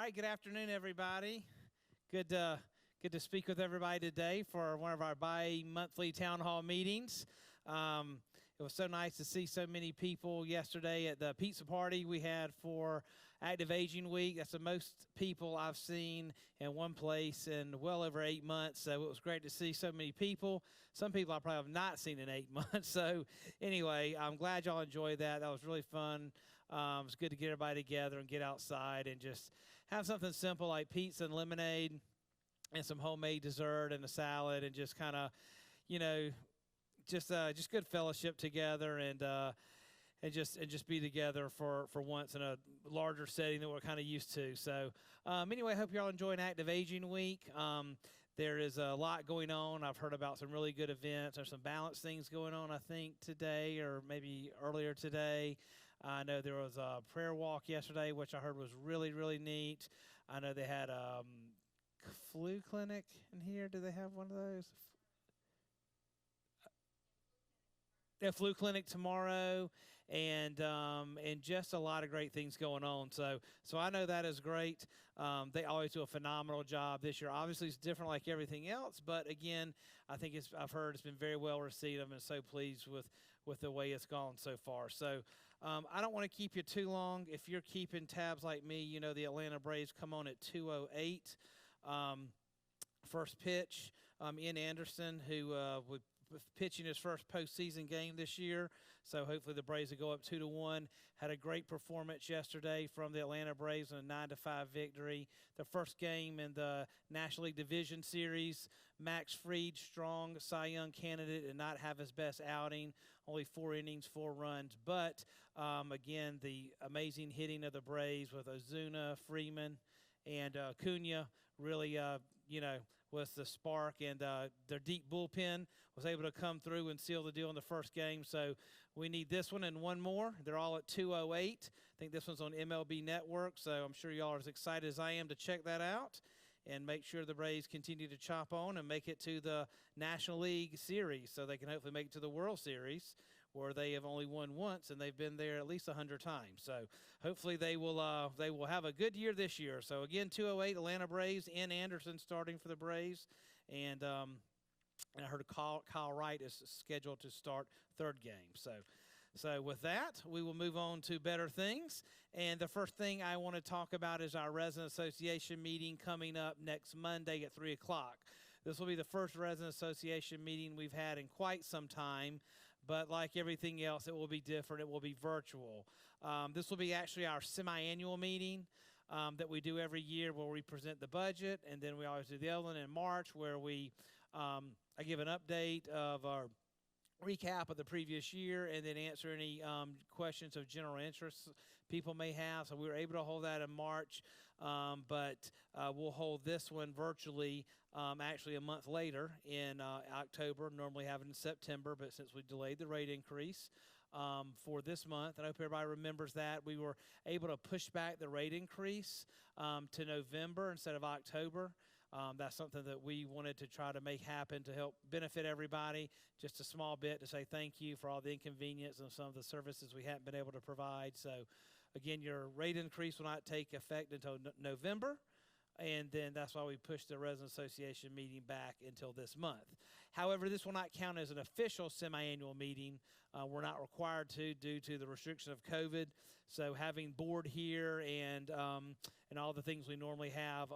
right, good afternoon, everybody. Good to speak with everybody today for one of our bi-monthly town hall meetings. It was so nice to see so many people yesterday at the pizza party we had for Active Aging Week. That's the most people I've seen in one place in well over 8 months. So it was great to see so many people. Some people I probably have not seen in 8 months. So anyway, I'm glad y'all enjoyed that. That was really fun. It was good to get everybody together and get outside and just have something simple like pizza and lemonade and some homemade dessert and a salad and just kind of, you know, just good fellowship together and just be together for once in a larger setting than we're kind of used to. So anyway, I hope you're all enjoying Active Aging Week. There is a lot going on. I've heard about some really good events. There's some balance things going on, I think, today or maybe earlier today. I know there was a prayer walk yesterday, which I heard was really, really neat. I know they had flu clinic in here. Do they have one of those? A flu clinic tomorrow, and just a lot of great things going on. So I know that is great. They always do a phenomenal job this year. Obviously, it's different like everything else, but again, I think I've heard it's been very well received. I've been so pleased with the way it's gone so far. So I don't want to keep you too long. If you're keeping tabs like me, you know the Atlanta Braves come on at 2:08. First pitch, Ian Anderson, who would pitching his first postseason game this year. So hopefully the Braves will go up 2-1. Had a great performance yesterday from the Atlanta Braves in a 9-5 victory. The first game in the National League Division Series. Max Fried, strong Cy Young candidate, did not have his best outing. Only 4 innings, 4 runs. But again, the amazing hitting of the Braves with Ozuna, Freeman, and Cunha really, was the spark, and their deep bullpen was able to come through and seal the deal in the first game. So we need this one and one more. They're all at 2:08. I think this one's on MLB Network, so I'm sure y'all are as excited as I am to check that out and make sure the Braves continue to chop on and make it to the National League Series so they can hopefully make it to the World Series, where they have only won once and they've been there at least 100 times. So hopefully they will have a good year this year. So again, 2:08 Atlanta Braves. Ian Anderson starting for the Braves, and I heard Kyle Wright is scheduled to start third game. So with that, we will move on to better things. And the first thing I want to talk about is our Resident Association meeting coming up next Monday at 3 o'clock. This will be the first Resident Association meeting we've had in quite some time. But like everything else, it will be different. It will be virtual. This will be actually our semi-annual meeting that we do every year where we present the budget. And then we always do the other one in March where I give an update of our recap of the previous year and then answer any questions of general interest people may have. So we were able to hold that in March, but we'll hold this one virtually actually a month later in October. Normally have it in September, but since we delayed the rate increase for this month, and I hope everybody remembers that, we were able to push back the rate increase to November instead of October. That's something that we wanted to try to make happen to help benefit everybody, just a small bit to say thank you for all the inconvenience and some of the services we haven't been able to provide. So, again, your rate increase will not take effect until November. And then that's why we pushed the Resident Association meeting back until this month. However, this will not count as an official semi-annual meeting. We're not required to due to the restriction of COVID. So having board here and all the things we normally have,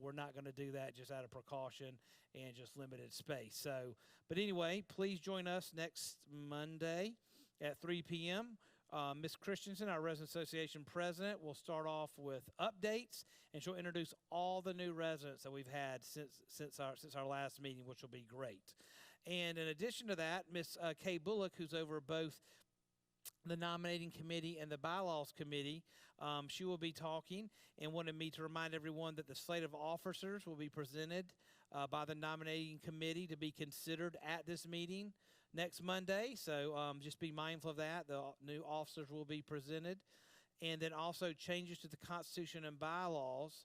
we're not going to do that just out of precaution and just limited space. So, but anyway, please join us next Monday at 3 p.m. Ms. Christensen, our Resident Association president, will start off with updates, and she'll introduce all the new residents that we've had since our last meeting, which will be great. And in addition to that, Ms. Kay Bullock, who's over both the nominating committee and the bylaws committee, she will be talking and wanted me to remind everyone that the slate of officers will be presented by the nominating committee to be considered at this meeting next Monday. So just be mindful of that. The new officers will be presented. And then also changes to the Constitution and bylaws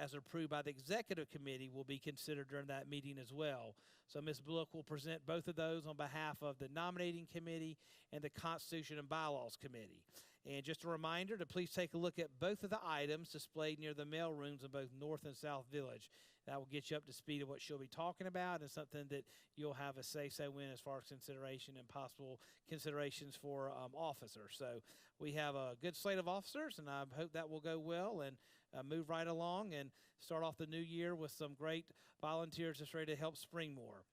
as approved by the executive committee will be considered during that meeting as well. So Ms. Bullock will present both of those on behalf of the nominating committee and the Constitution and bylaws committee. And just a reminder to please take a look at both of the items displayed near the mail rooms in both North and South Village. That will get you up to speed of what she'll be talking about, and something that you'll have a say-so in as far as consideration and possible considerations for officers. So we have a good slate of officers, and I hope that will go well and move right along and start off the new year with some great volunteers that's ready to help Springmore.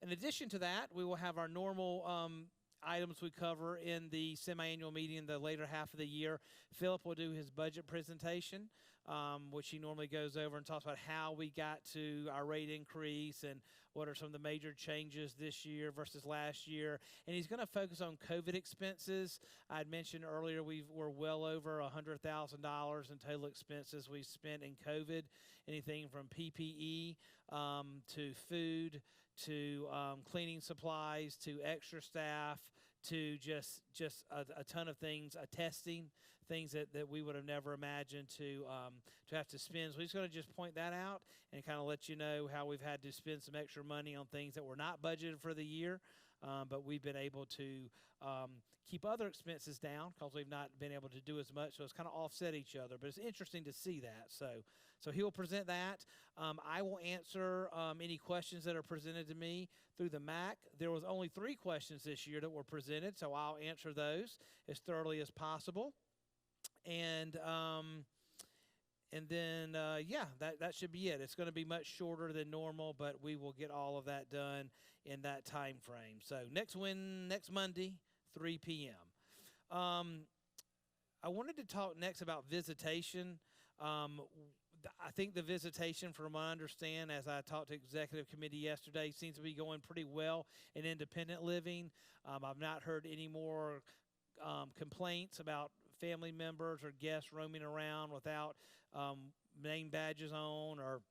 In addition to that, we will have our normal items we cover in the semi-annual meeting in the later half of the year. Philip will do his budget presentation, which he normally goes over and talks about how we got to our rate increase and what are some of the major changes this year versus last year. And he's going to focus on COVID expenses. I'd mentioned earlier we're well over $100,000 in total expenses we spent in COVID, anything from PPE to food to cleaning supplies to extra staff to just a ton of things, testing, things that we would have never imagined to have to spend. So he's going to just point that out and kind of let you know how we've had to spend some extra money on things that were not budgeted for the year, but we've been able to keep other expenses down because we've not been able to do as much. So it's kind of offset each other, but it's interesting to see that. So he'll present that. I will answer any questions that are presented to me through the MAC. There was only 3 questions this year that were presented, so I'll answer those as thoroughly as possible. And then, yeah, that should be it. It's going to be much shorter than normal, but we will get all of that done in that time frame. So next Monday, 3 p.m. I wanted to talk next about visitation. I think the visitation, from what I understand, as I talked to executive committee yesterday, seems to be going pretty well in independent living. I've not heard any more complaints about family members or guests roaming around without name badges on, or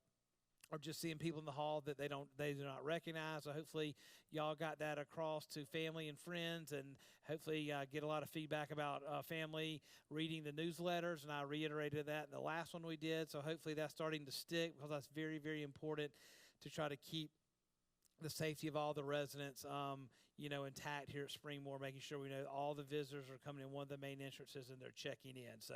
just seeing people in the hall that they do not recognize. So hopefully y'all got that across to family and friends, and hopefully get a lot of feedback about family reading the newsletters, and I reiterated that in the last one we did. So hopefully that's starting to stick, because that's very, very important to try to keep the safety of all the residents intact here at Springmore, making sure we know all the visitors are coming in one of the main entrances and they're checking in. So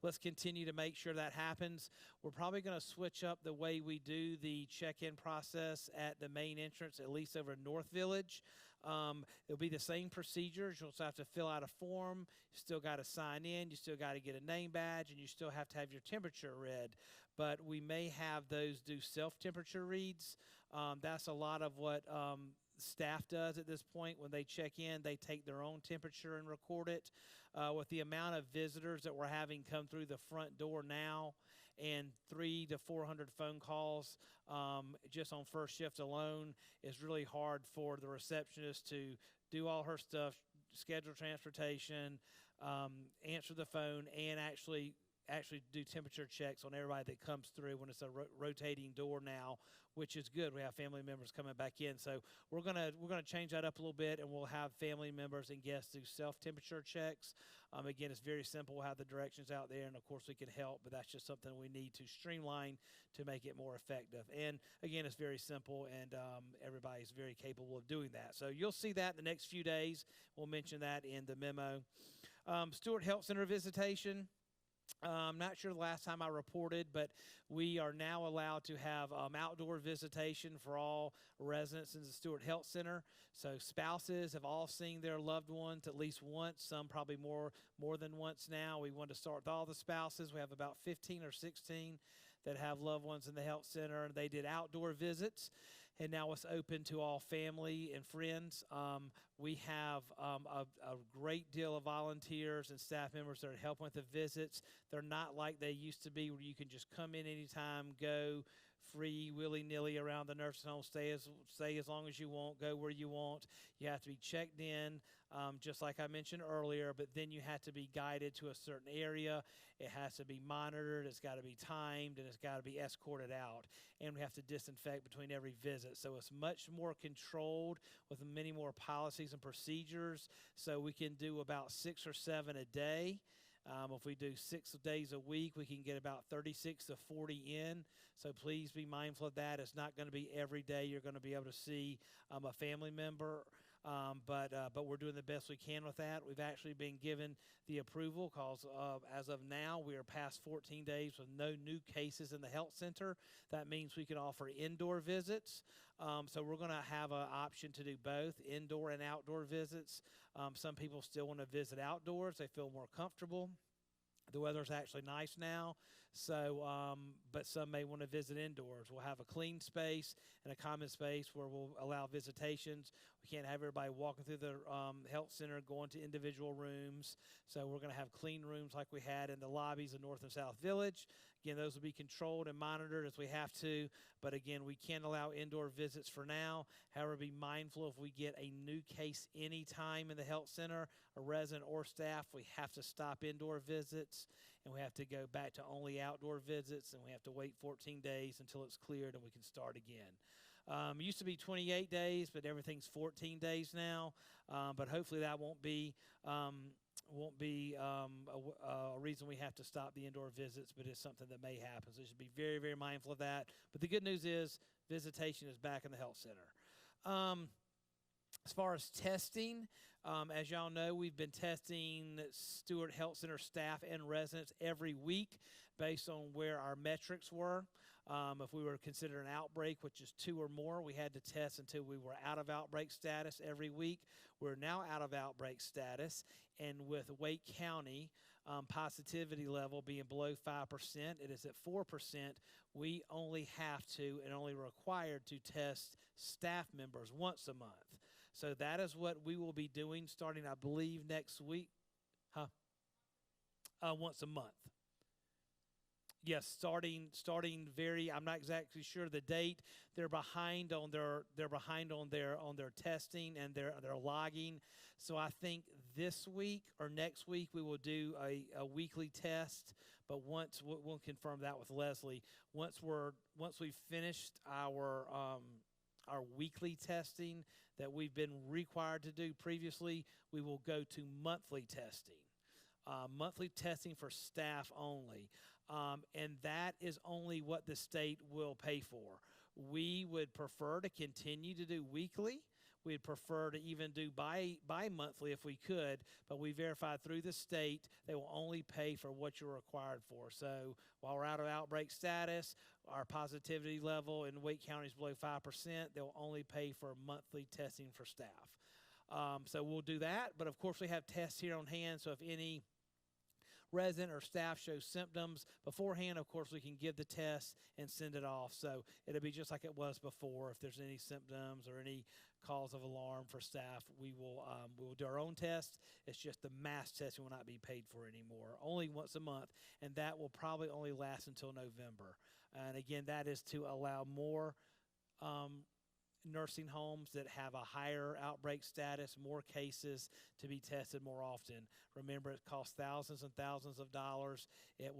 let's continue to make sure that happens. We're probably going to switch up the way we do the check-in process at the main entrance, at least over North Village. It'll be the same procedures. You'll still have to fill out a form. You still got to sign in. You still got to get a name badge, and you still have to have your temperature read. But we may have those do self-temperature reads. That's a lot of what staff does at this point. When they check in, they take their own temperature and record it. With the amount of visitors that we're having come through the front door now, and 300 to 400 phone calls just on first shift alone, it's really hard for the receptionist to do all her stuff, schedule transportation, answer the phone, and actually do temperature checks on everybody that comes through when it's a rotating door now, which is good. We have family members coming back in. So we're gonna change that up a little bit, and we'll have family members and guests do self-temperature checks. Again, it's very simple. We'll have the directions out there, and of course we can help, but that's just something we need to streamline to make it more effective. And again, it's very simple, and everybody's very capable of doing that. So you'll see that in the next few days. We'll mention that in the memo. Stewart Health Center visitation. I'm not sure the last time I reported, but we are now allowed to have outdoor visitation for all residents in the Stewart Health Center. So spouses have all seen their loved ones at least once, some probably more than once now. We want to start with all the spouses. We have about 15 or 16 that have loved ones in the health center, and they did outdoor visits. And now it's open to all family and friends. We have a great deal of volunteers and staff members that are helping with the visits. They're not like they used to be, where you can just come in anytime, go free, willy-nilly around the nursing home, stay as long as you want, go where you want. You have to be checked in, just like I mentioned earlier, but then you have to be guided to a certain area. It has to be monitored, it's got to be timed, and it's got to be escorted out. And we have to disinfect between every visit. So it's much more controlled with many more policies and procedures. So we can do about 6 or 7 a day. If we do 6 days a week, we can get about 36 to 40 in. So please be mindful of that. It's not going to be every day you're going to be able to see a family member. But we're doing the best we can with that. We've actually been given the approval because as of now, we are past 14 days with no new cases in the health center. That means we can offer indoor visits. So we're going to have an option to do both indoor and outdoor visits. Some people still want to visit outdoors. They feel more comfortable. The weather's actually nice now, so but some may want to visit indoors. We'll have a clean space and a common space where we'll allow visitations. We can't have everybody walking through the health center, going to individual rooms. So we're going to have clean rooms like we had in the lobbies of North and South Village. Again, those will be controlled and monitored as we have to. But again, we can allow indoor visits for now. However, be mindful if we get a new case anytime in the health center, a resident or staff, we have to stop indoor visits and we have to go back to only outdoor visits, and we have to wait 14 days until it's cleared and we can start again. It used to be 28 days, but everything's 14 days now. But hopefully that won't be a reason we have to stop the indoor visits, but it's something that may happen. So we should be very, very mindful of that. But the good news is visitation is back in the health center. As far as testing, as y'all know, we've been testing Stewart Health Center staff and residents every week based on where our metrics were. If we were considered an outbreak, which is 2 or more, we had to test until we were out of outbreak status every week. We're now out of outbreak status, and with Wake County positivity level being below 5%, it is at 4%. We only have to and only required to test staff members once a month. So that is what we will be doing starting, I believe, next week. Once a month. Yes, starting very. I'm not exactly sure the date. They're behind on their testing and their logging. So I think this week or next week we will do a weekly test. But once we'll confirm that with Leslie. Once we've finished our weekly testing that we've been required to do previously, we will go to monthly testing. Monthly testing for staff only. And that is only what the state will pay for. We would prefer to continue to do weekly. We'd prefer to even do bi-monthly if we could, but we verified through the state they will only pay for what you're required for. So while we're out of outbreak status, our positivity level in Wake County is below 5%, they'll only pay for monthly testing for staff. So we'll do that, but of course we have tests here on hand, so if any resident or staff shows symptoms beforehand, of course we can give the test and send it off. So it'll be just like it was before. If there's any symptoms or any cause of alarm for staff, we will do our own test. It's just the mass testing will not be paid for anymore, only once a month, and that will probably only last until November. And again, that is to allow more nursing homes that have a higher outbreak status, more cases to be tested more often. Remember, it costs thousands and thousands of dollars. It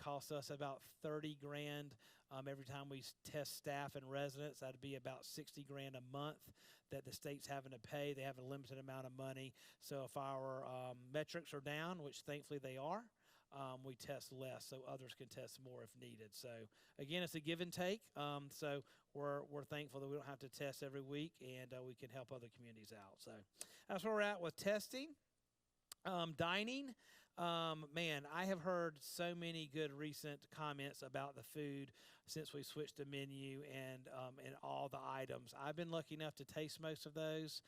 cost us about $30 grand every time we test staff and residents. That'd be about $60 grand a month that the state's having to pay. They have a limited amount of money. So if our metrics are down, which thankfully they are, we test less so others can test more if needed. So again, it's a give and take. So we're thankful that we don't have to test every week, and we can help other communities out. So that's where we're at with testing. Dining, man, I have heard so many good recent comments about the food since we switched the menu and all the items. I've been lucky enough to taste most of those.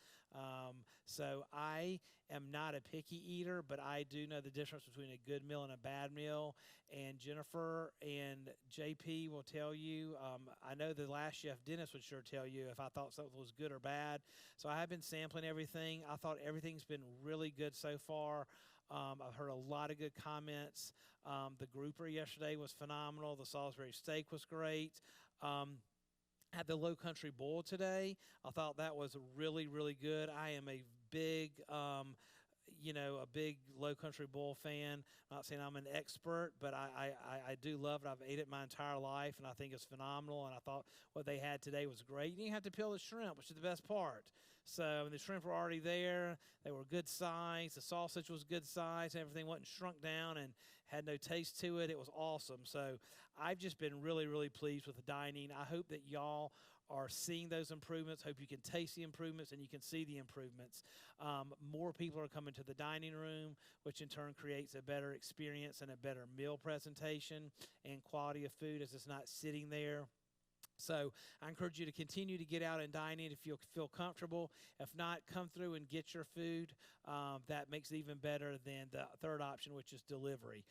So I am not a picky eater, but I do know the difference between a good meal and a bad meal. And Jennifer and JP will tell you, I know the last chef, Dennis, would sure tell you if I thought something was good or bad. So I have been sampling everything. I thought everything's been really good so far. I've heard a lot of good comments. The grouper yesterday was phenomenal. The Salisbury steak was great. Had the Low Country Boil today. I thought that was really, really good. I am a big, a big Low Country Boil fan. I'm not saying I'm an expert, but I do love it. I've ate it my entire life, and I think it's phenomenal. And I thought what they had today was great. You didn't have to peel the shrimp, which is the best part. So the shrimp were already there. They were good size. The sausage was good size. Everything wasn't shrunk down and had no taste to it. It was awesome. So I've just been really, really pleased with the dining. I hope that y'all are seeing those improvements. Hope you can taste the improvements and you can see the improvements. More people are coming to the dining room, which in turn creates a better experience and a better meal presentation and quality of food as it's not sitting there. So I encourage you to continue to get out and dine in if you feel comfortable. If not, come through and get your food. That makes it even better than the third option, which is delivery,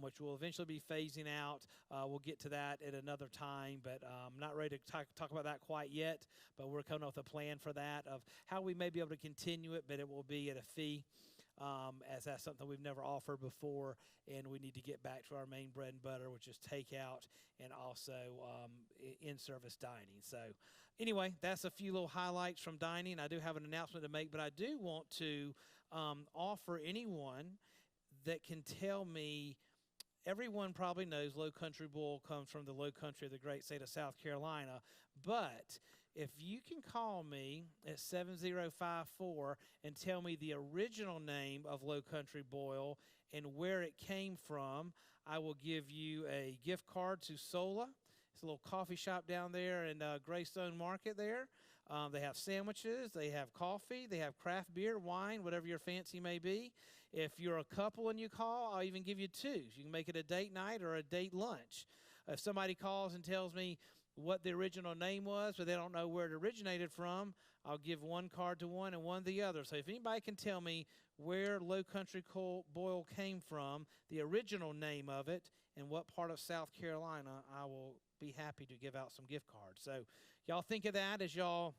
which will eventually be phasing out. We'll get to that at another time, but I'm not ready to talk about that quite yet. But we're coming up with a plan for that of how we may be able to continue it, but it will be at a fee. As that's something we've never offered before, and we need to get back to our main bread and butter, which is takeout and also in-service dining. So anyway, that's a few little highlights from dining. I do have an announcement to make, but I do want to offer anyone that can tell me. Everyone probably knows Low Country Boil comes from the low country of the great state of South Carolina, but if you can call me at 7054 and tell me the original name of Low Country Boil and where it came from, I will give you a gift card to Sola. It's a little coffee shop down there in Greystone Market there. They have sandwiches, they have coffee, they have craft beer, wine, whatever your fancy may be. If you're a couple and you call, I'll even give you two. You can make it a date night or a date lunch. If somebody calls and tells me what the original name was, but they don't know where it originated from, I'll give one card to one and one to the other. So if anybody can tell me where Low Country Boil came from, the original name of it, and what part of South Carolina, I will be happy to give out some gift cards. So y'all think of that as y'all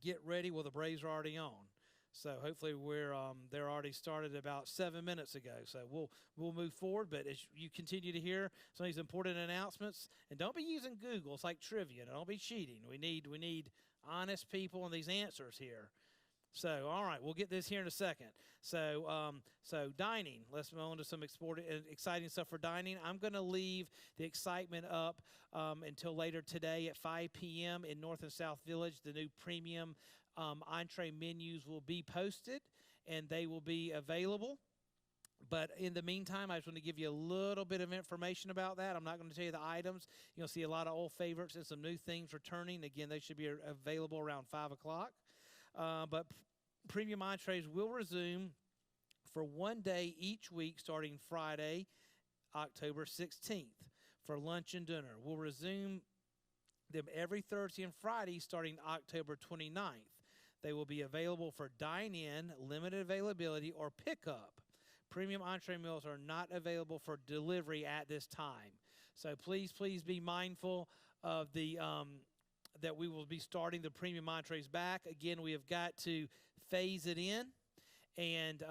get ready. Well, the Braves are already on. So hopefully they're already started about 7 minutes ago. So we'll move forward. But as you continue to hear some of these important announcements, and don't be using Google. It's like trivia. Don't be cheating. We need honest people and these answers here. So all right, we'll get this here in a second. So dining. Let's move on to some exciting stuff for dining. I'm going to leave the excitement up until later today at 5 p.m. in North and South Village. The new premium entree menus will be posted and they will be available. But in the meantime, I just want to give you a little bit of information about that. I'm not going to tell you the items. You'll see a lot of old favorites and some new things returning. Again, they should be available around 5 o'clock. But premium entrees will resume for one day each week starting Friday, October 16th for lunch and dinner. We'll resume them every Thursday and Friday starting October 29th. They will be available for dine-in, limited availability, or pickup. Premium entree meals are not available for delivery at this time. So please be mindful of the that we will be starting the premium entrees back. Again, we have got to phase it in, and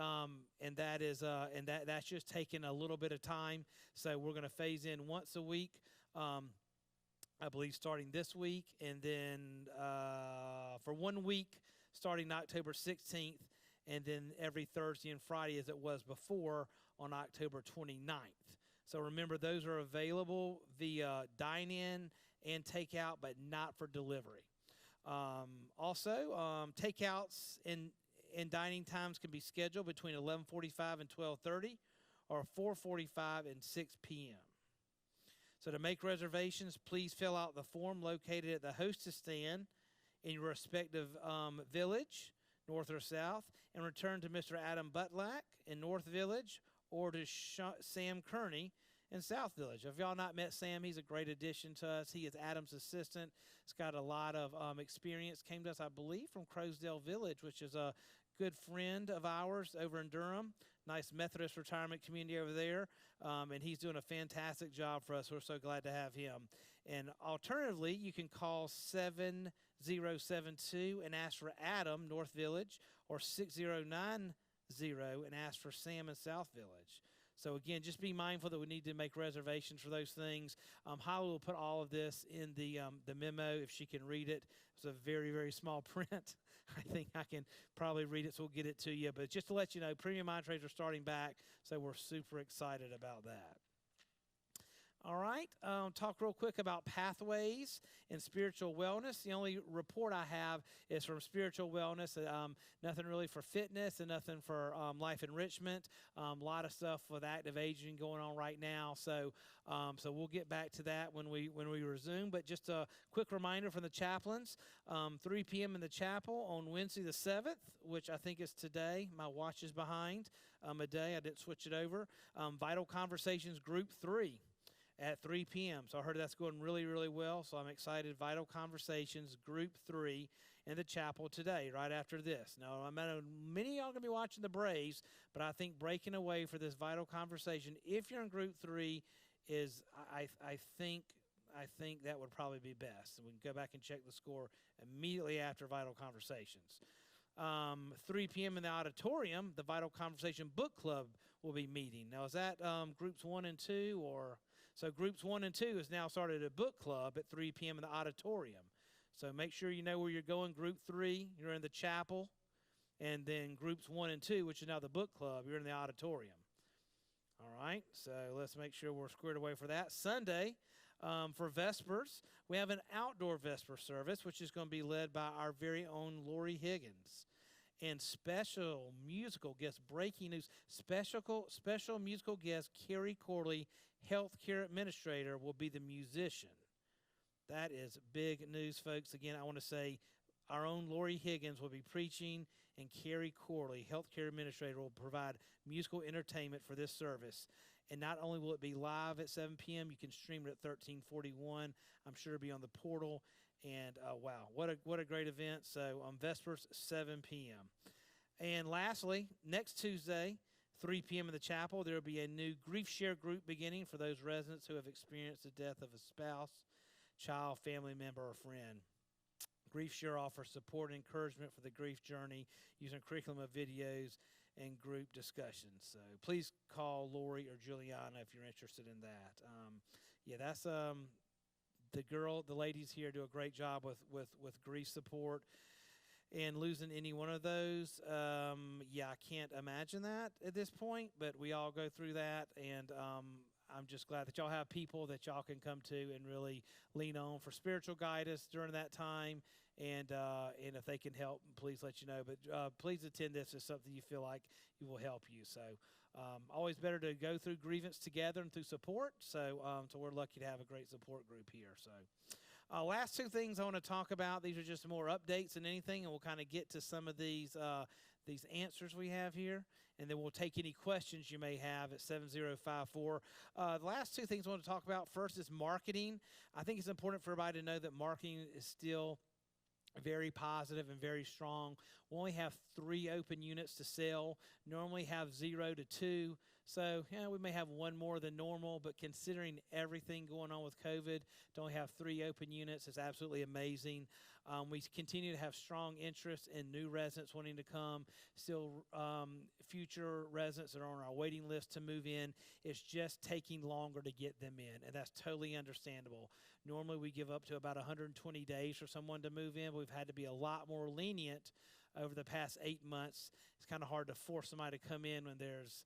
that's just taking a little bit of time. So we're going to phase in once a week. I believe starting this week, and then for 1 week starting October 16th, and then every Thursday and Friday as it was before on October 29th. So remember, those are available via dine-in and takeout, but not for delivery. Also, takeouts and dining times can be scheduled between 11:45 and 12:30 or 4:45 and 6 p.m. So to make reservations, please fill out the form located at the hostess stand in your respective village, north or south, and return to Mr. Adam Butlack in North Village or to Sam Kearney in South Village. If y'all not met Sam, he's a great addition to us. He is Adam's assistant. He's got a lot of experience. Came to us, I believe, from Crowsdale Village, which is a good friend of ours over in Durham. Nice Methodist retirement community over there. And he's doing a fantastic job for us. We're so glad to have him. And alternatively, you can call 7072 and ask for Adam, North Village, or 6090 and ask for Sam in South Village. So again, just be mindful that we need to make reservations for those things. Holly will put all of this in the memo if she can read it. It's a very, very small print. I think I can probably read it, so we'll get it to you. But just to let you know, premium entrees are starting back, so we're super excited about that. All right. tonight, talk real quick about pathways in spiritual wellness. The only report I have is from spiritual wellness. Nothing really for fitness and nothing for life enrichment. A lot of stuff with active aging going on right now. So we'll get back to that when we resume. But just a quick reminder from the chaplains: 3 p.m. in the chapel on Wednesday the 7th, which I think is today. My watch is behind a day. I didn't switch it over. Vital Conversations Group 3 at 3 p.m. So I heard that's going really, really well. So I'm excited. Vital Conversations Group 3 in the chapel today, right after this. Now, I know many of y'all are going to be watching the Braves, but I think breaking away for this Vital Conversation, if you're in Group 3, is I think that would probably be best. And we can go back and check the score immediately after Vital Conversations. 3 p.m. in the auditorium, the Vital Conversation Book Club will be meeting. Now, is that groups 1 and 2? So groups 1 and 2 has now started a book club at 3 p.m. in the auditorium. So make sure you know where you're going. Group 3, you're in the chapel. And then groups 1 and 2, which is now the book club, you're in the auditorium. All right, so let's make sure we're squared away for that. Sunday, for Vespers, we have an outdoor Vesper service, which is going to be led by our very own Lori Higgins. And special musical guest, breaking news, special musical guest, Carrie Corley, healthcare administrator, will be the musician. That is big news, folks. Again, I want to say our own Lori Higgins will be preaching, and Carrie Corley, healthcare administrator, will provide musical entertainment for this service. And not only will it be live at 7 p.m., you can stream it at 1341. I'm sure it'll be on the portal. And wow, what a great event. So Vespers, 7 p.m. And lastly, next Tuesday, 3 p.m. in the chapel, there will be a new grief share group beginning for those residents who have experienced the death of a spouse, child, family member, or friend. Grief Share offers support and encouragement for the grief journey using a curriculum of videos and group discussions. So please call Lori or Juliana if you're interested in that. That's the ladies here do a great job with grief support. And losing any one of those, I can't imagine that at this point, but we all go through that, and I'm just glad that y'all have people that y'all can come to and really lean on for spiritual guidance during that time. And if they can help, please let you know. But please attend this if something you feel like it will help you. So always better to go through grievance together and through support. So we're lucky to have a great support group here. So last two things I want to talk about. These are just more updates than anything, and we'll kind of get to some of these answers we have here, and then we'll take any questions you may have at 7054. The last two things I want to talk about, first is marketing. I think it's important for everybody to know that marketing is still very positive and very strong. We only have 3 open units to sell, normally have 0 to 2. So, we may have 1 more than normal, but considering everything going on with COVID, to only have 3 open units is absolutely amazing. We continue to have strong interest in new residents wanting to come, still future residents that are on our waiting list to move in. It's just taking longer to get them in, and that's totally understandable. Normally, we give up to about 120 days for someone to move in, but we've had to be a lot more lenient over the past 8 months. It's kind of hard to force somebody to come in when there's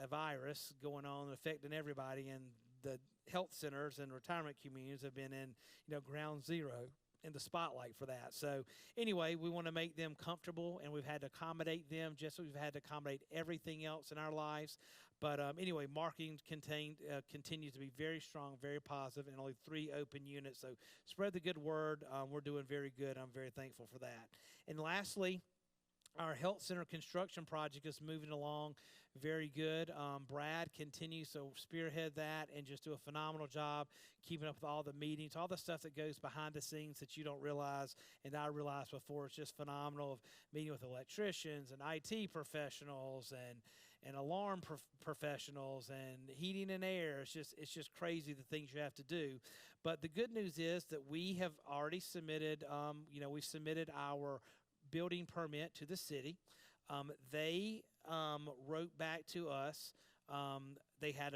a virus going on affecting everybody, and the health centers and retirement communities have been in ground zero in the spotlight for that. So anyway, we want to make them comfortable, and we've had to accommodate them just as we've had to accommodate everything else in our lives. But anyway, marketing continues to be very strong, very positive, and only 3 open units. So spread the good word. We're doing very good. I'm very thankful for that. And lastly, our health center construction project is moving along very good. Brad continues to spearhead that and just do a phenomenal job keeping up with all the meetings, all the stuff that goes behind the scenes that you don't realize and I realized before. It's just phenomenal, of meeting with electricians and IT professionals and alarm professionals and heating and air. It's just crazy the things you have to do. But the good news is that we have already submitted, we submitted our building permit to the city. They wrote back to us. They had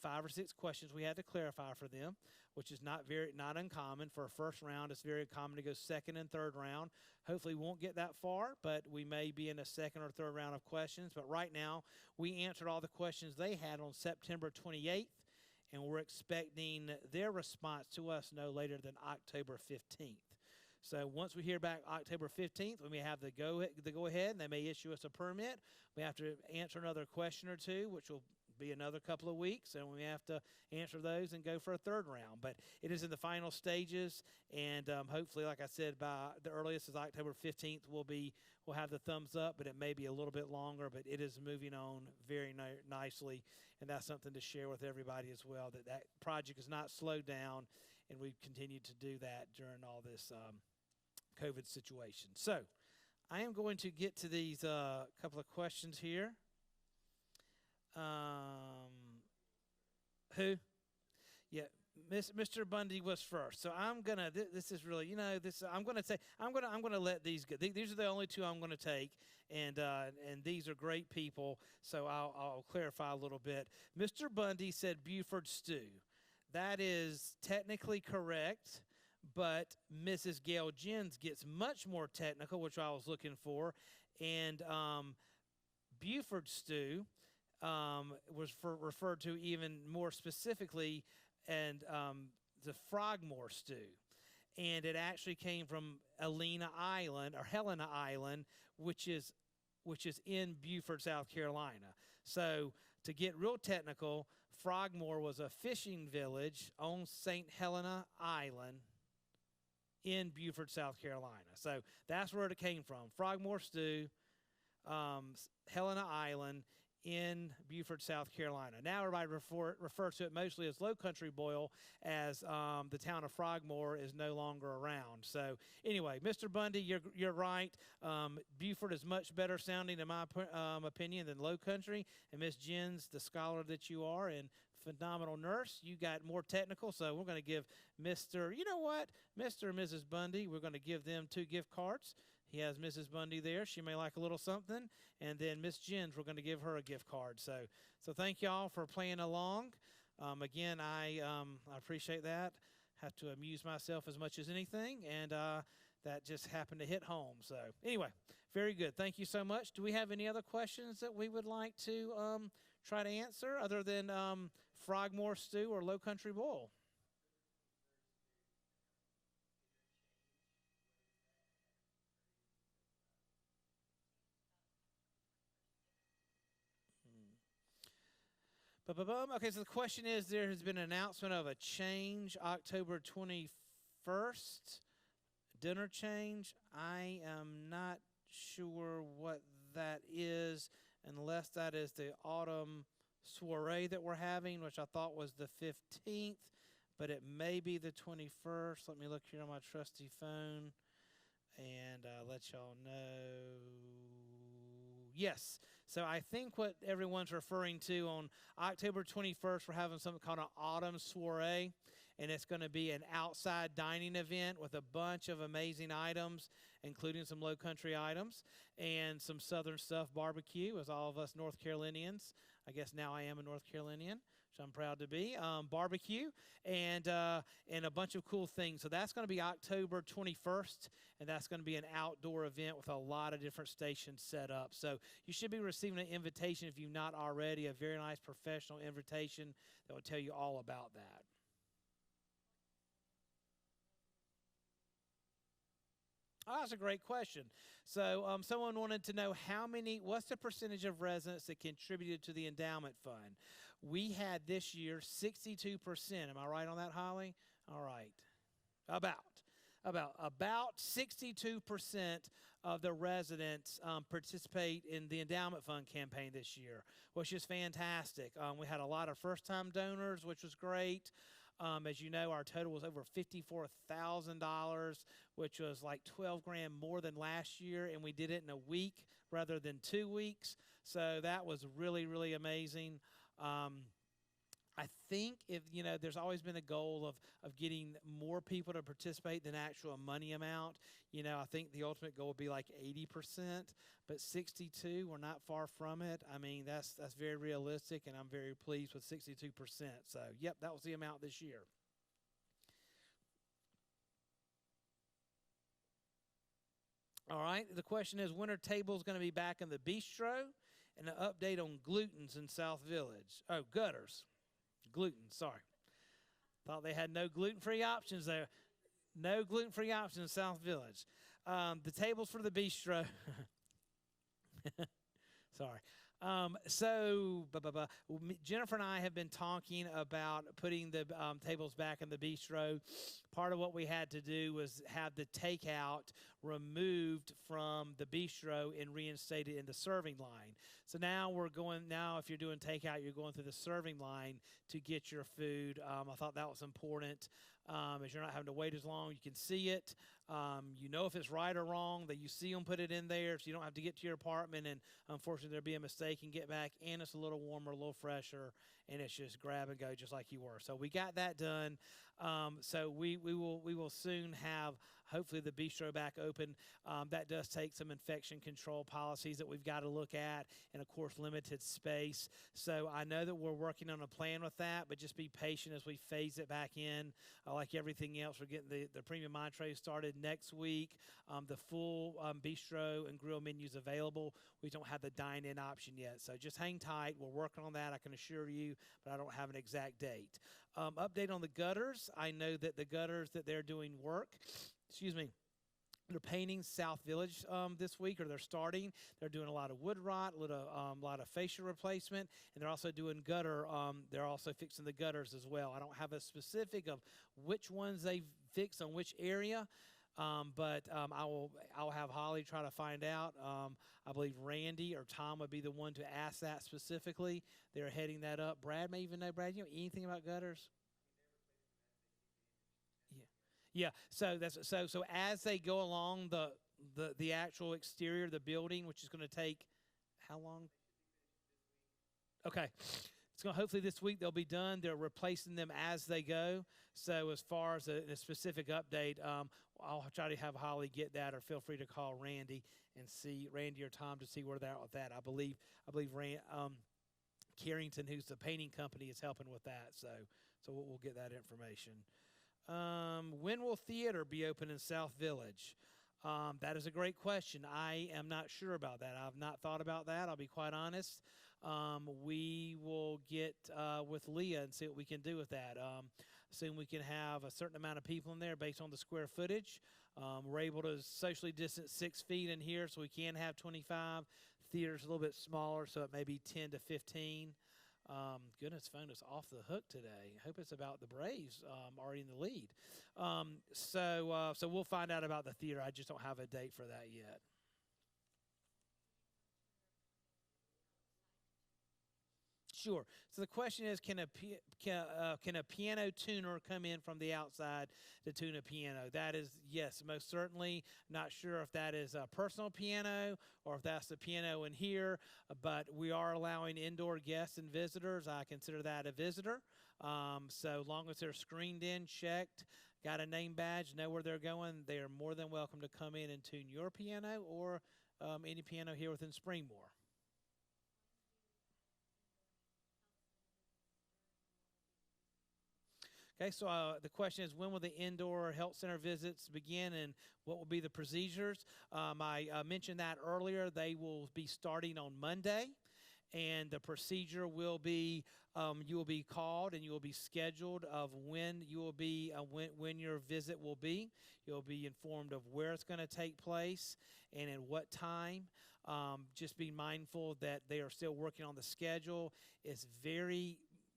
5 or 6 questions we had to clarify for them, which is not uncommon for a first round. It's very common to go second and third round. Hopefully we won't get that far, but we may be in a second or third round of questions. But right now, we answered all the questions they had on September 28th, and we're expecting their response to us no later than October 15th. So once we hear back October 15th, we may have the go ahead, and they may issue us a permit. We have to answer another question or two, which will be another couple of weeks, and we have to answer those and go for a third round. But it is in the final stages, and hopefully, like I said, by the earliest is October 15th, we'll have the thumbs up, but it may be a little bit longer, but it is moving on very nicely, and that's something to share with everybody as well, that project is not slowed down, and we've continued to do that during all this COVID situation. So I am going to get to these couple of questions here. Who? Yeah, Mr. Bundy was first. So I'm gonna. This is really, I'm gonna say. I'm gonna let these go. These are the only two I'm gonna take, and these are great people. So I'll clarify a little bit. Mr. Bundy said Buford stew. That is technically correct, but Mrs. Gail Jens gets much more technical, which I was looking for, and Buford stew was referred to even more specifically, and the Frogmore stew, and it actually came from Helena Island, which is in Beaufort, South Carolina. So to get real technical, Frogmore was a fishing village on St. Helena Island in Beaufort, South Carolina. So that's where it came from. Frogmore stew, Helena Island in Beaufort, South Carolina. Now everybody refers to it mostly as Low Country Boil, as the town of Frogmore is no longer around. So anyway, Mr. Bundy, you're right. Beaufort is much better sounding, in my opinion, than Low Country. And Miss Jens, the scholar that you are and phenomenal nurse, you got more technical. So we're going to give Mr. and Mrs. Bundy, we're going to give them 2 gift cards. He has Mrs. Bundy there. She may like a little something. And then Miss Jens, we're going to give her a gift card. So thank y'all for playing along. Again, I appreciate that. Have to amuse myself as much as anything. And that just happened to hit home. So anyway, very good. Thank you so much. Do we have any other questions that we would like to try to answer other than Frogmore stew or Low Country Boil? Okay, so the question is, there has been an announcement of a change October 21st, dinner change. I am not sure what that is, unless that is the autumn soiree that we're having, which I thought was the 15th, but it may be the 21st. Let me look here on my trusty phone and let y'all know. Yes. So I think what everyone's referring to, on October 21st, we're having something called an autumn soiree, and it's going to be an outside dining event with a bunch of amazing items, including some Low Country items and some Southern stuff barbecue, as all of us North Carolinians. I guess now I am a North Carolinian, which I'm proud to be. Barbecue and a bunch of cool things. So that's going to be October 21st, and that's going to be an outdoor event with a lot of different stations set up. So you should be receiving an invitation, if you've not already, a very nice professional invitation that will tell you all about that. Oh, that's a great question. So someone wanted to know what's the percentage of residents that contributed to the endowment fund? We had this year 62%. Am I right on that, Holly? All right. About 62% of the residents participate in the endowment fund campaign this year, which is fantastic. We had a lot of first-time donors, which was great. As you know, our total was over $54,000, which was like 12 grand more than last year, and we did it in a week rather than 2 weeks. So that was really, really amazing. I think there's always been a goal of getting more people to participate than actual money amount. I think the ultimate goal would be like 80%, but 62, we're not far from it. I mean, that's very realistic, and I'm very pleased with 62%. So, yep, that was the amount this year. All right, the question is, when are tables going to be back in the bistro? And an update on glutens in South Village. Oh, gutters. Gluten, sorry. Thought they had no gluten-free options there. No gluten-free options in South Village. The tables for the bistro. Sorry. Jennifer and I have been talking about putting the tables back in the bistro. Part of what we had to do was have the takeout removed from the bistro and reinstated in the serving line. So now if you're doing takeout, you're going through the serving line to get your food. I thought that was important. As you're not having to wait as long, you can see it. You know if it's right or wrong, that you see them put it in there, so you don't have to get to your apartment and unfortunately there'll be a mistake and get back, and it's a little warmer, a little fresher, and it's just grab and go just like you were. So we got that done. So we will soon have hopefully the bistro back open. That does take some infection control policies that we've got to look at, and of course limited space. So I know that we're working on a plan with that, but just be patient as we phase it back in. Like everything else, we're getting the premium entree started next week. The full bistro and grill menus available. We don't have the dine-in option yet, so just hang tight. We're working on that, I can assure you, but I don't have an exact date. Update on the gutters. I know that the gutters that they're doing work. They're painting South Village this week, or they're starting. They're doing a lot of wood rot, a lot of fascia replacement, and they're also doing gutter. They're also fixing the gutters as well. I don't have a specific of which ones they fixed on which area, but I'll have Holly try to find out. I believe Randy or Tom would be the one to ask that specifically. They're heading that up. Brad may even know. Brad, you know anything about gutters? Yeah, so so as they go along the actual exterior of the building, which is going to take how long? Okay. It's going to hopefully this week they'll be done. They're replacing them as they go. So as far as a specific update, I'll try to have Holly get that, or feel free to call Randy and see Randy or Tom to see where they're at with that. I believe Carrington, who's the painting company, is helping with that. So we'll get that information. When will theater be open in South Village? That is a great question. I am not sure about that. I've not thought about that. I'll be quite honest. We will get with Leah and see what we can do with that. Assume we can have a certain amount of people in there based on the square footage. We're able to socially distance 6 feet in here, so we can have 25. Theater's a little bit smaller, so it may be 10 to 15. Goodness, phone is off the hook today. I hope it's about the Braves already in the lead. So we'll find out about the theater. I just don't have a date for that yet. Sure. So the question is, can a piano tuner come in from the outside to tune a piano? That is yes, most certainly. Not sure if that is a personal piano or if that's the piano in here, but we are allowing indoor guests and visitors. I consider that a visitor. So long as they're screened in, checked, got a name badge, know where they're going, they are more than welcome to come in and tune your piano or any piano here within Springmore. Okay, so the question is, when will the indoor health center visits begin, and what will be the procedures? I mentioned that earlier. They will be starting on Monday, and the procedure will be you will be called and you will be scheduled of when you will be when your visit will be. You'll be informed of where it's going to take place and at what time. Just be mindful that they are still working on the schedule.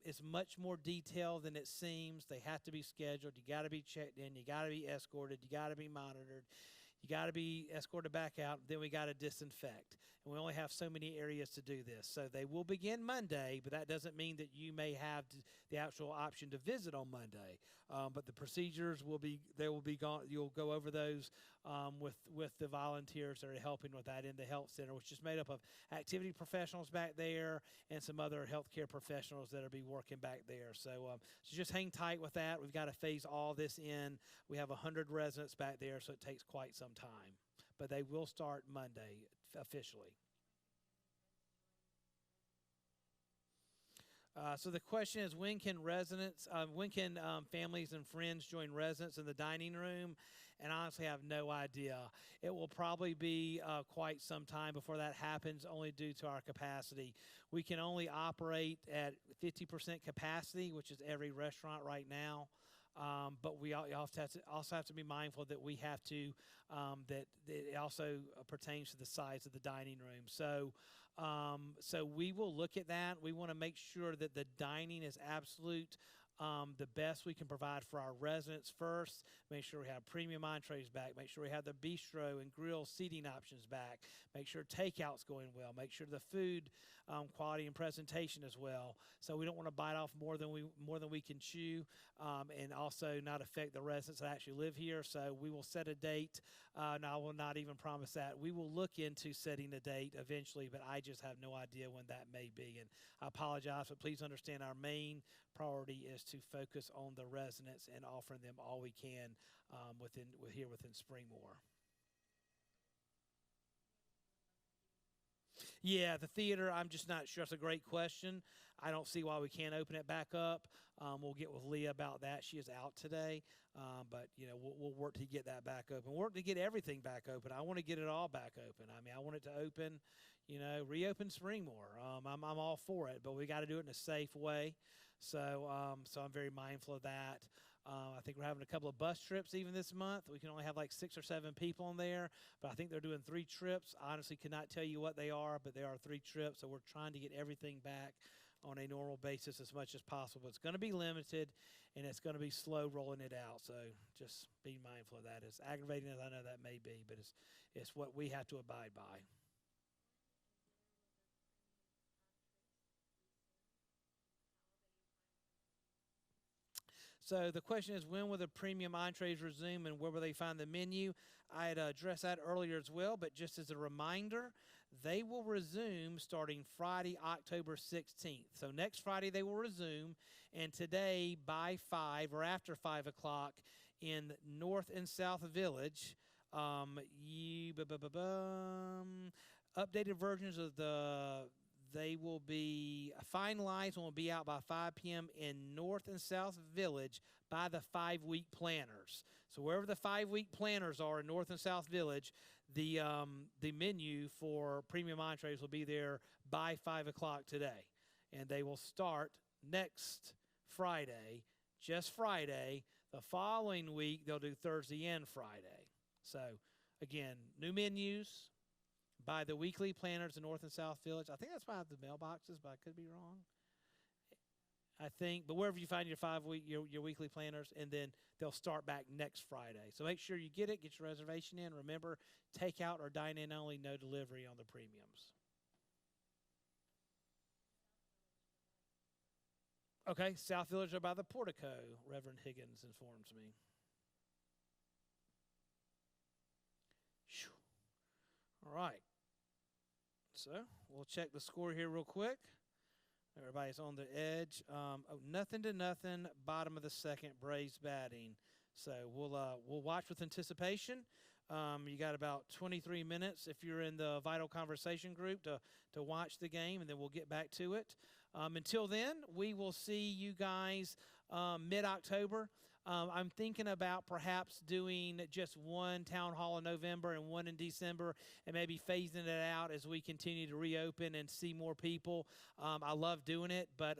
It's much more detailed than it seems. They have to be scheduled. You got to be checked in. You got to be escorted. You got to be monitored. You got to be escorted back out. Then we got to disinfect. And we only have so many areas to do this. So they will begin Monday, but that doesn't mean that you may have the actual option to visit on Monday. But the procedures will be gone. You'll go over those with the volunteers that are helping with that in the health center, which is made up of activity professionals back there and some other healthcare professionals that will be working back there. So just hang tight with that. We've got to phase all this in. We have 100 residents back there, so it takes quite some time. But they will start Monday officially. So the question is, when can families and friends join residents in the dining room? and honestly have no idea. It will probably be quite some time before that happens, only due to our capacity. We can only operate at 50% capacity, which is every restaurant right now. But we also have to be mindful that we have to that it also pertains to the size of the dining room. So we will look at that. We want to make sure that the dining is absolute. The best we can provide for our residents first. Make sure we have premium entrees back. Make sure we have the bistro and grill seating options back. Make sure takeout's going well. Make sure the food quality and presentation as well. So we don't want to bite off more than we can chew, and also not affect the residents that actually live here. So we will set a date. And I will not even promise that. We will look into setting a date eventually, but I just have no idea when that may be. And I apologize, but please understand our main priority is to focus on the residents and offering them all we can within Springmore. Yeah, the theater, I'm just not sure. It's a great question. I don't see why we can't open it back up. We'll get with Leah about that. She is out today, but we'll work to get that back open. Work to get everything back open. I want to get it all back open. I mean, I want it to open, reopen Springmore. I'm all for it, but we got to do it in a safe way. So I'm very mindful of that. I think we're having a couple of bus trips even this month. We can only have like 6 or 7 people on there, but I think they're doing 3 trips. I honestly cannot tell you what they are, but they are 3 trips. So we're trying to get everything back on a normal basis as much as possible. It's going to be limited, and it's going to be slow rolling it out. So just be mindful of that. As aggravating as I know that may be, but it's what we have to abide by. So the question is, when will the premium entrees resume and where will they find the menu? I had addressed that earlier as well, but just as a reminder, they will resume starting Friday, October 16th. So next Friday they will resume, and today by 5 or after 5 o'clock in North and South Village, updated versions of they will be finalized and will be out by 5 p.m. in North and South Village by the 5-week planners. So wherever the 5-week planners are in North and South Village, the menu for premium entrees will be there by 5 o'clock today. And they will start next Friday, just Friday. The following week, they'll do Thursday and Friday. So, again, new menus by the weekly planners in North and South Village. I think that's by the mailboxes, but I could be wrong. I think, but wherever you find your weekly planners, and then they'll start back next Friday. So make sure you get your reservation in. Remember, takeout or dine-in only, no delivery on the premiums. Okay, South Village are by the portico, Reverend Higgins informs me. All right. So we'll check the score here real quick. Everybody's on the edge. Nothing to nothing. Bottom of the second, Braves batting. So we'll watch with anticipation. You got about 23 minutes if you're in the Vital Conversation group to watch the game, and then we'll get back to it. Until then, we will see you guys mid-October. I'm thinking about perhaps doing just one town hall in November and one in December, and maybe phasing it out as we continue to reopen and see more people. I love doing it, but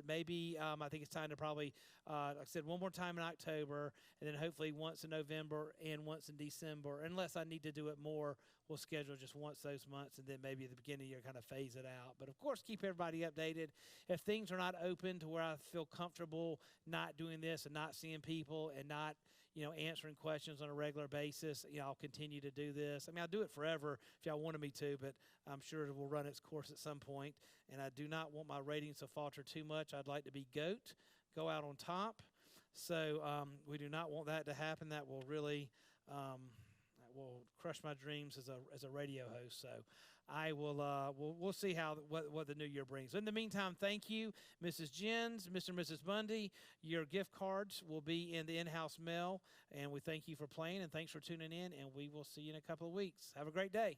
maybe I think it's time to probably, like I said, one more time in October, and then hopefully once in November and once in December. Unless I need to do it more, we'll schedule just once those months, and then maybe at the beginning of the year kind of phase it out. But, of course, keep everybody updated. If things are not open to where I feel comfortable not doing this and not seeing people and not, answering questions on a regular basis, I'll continue to do this. I mean, I'll do it forever if y'all wanted me to, but I'm sure it will run its course at some point. And I do not want my ratings to falter too much. I'd like to be GOAT, go out on top. So we do not want that to happen. That will really will crush my dreams as a radio host. So I will we'll see what the new year brings. In the meantime, thank you, Mrs. Jens, Mr. and Mrs. Bundy. Your gift cards will be in the in-house mail, and we thank you for playing, and thanks for tuning in, and we will see you in a couple of weeks. Have a great day.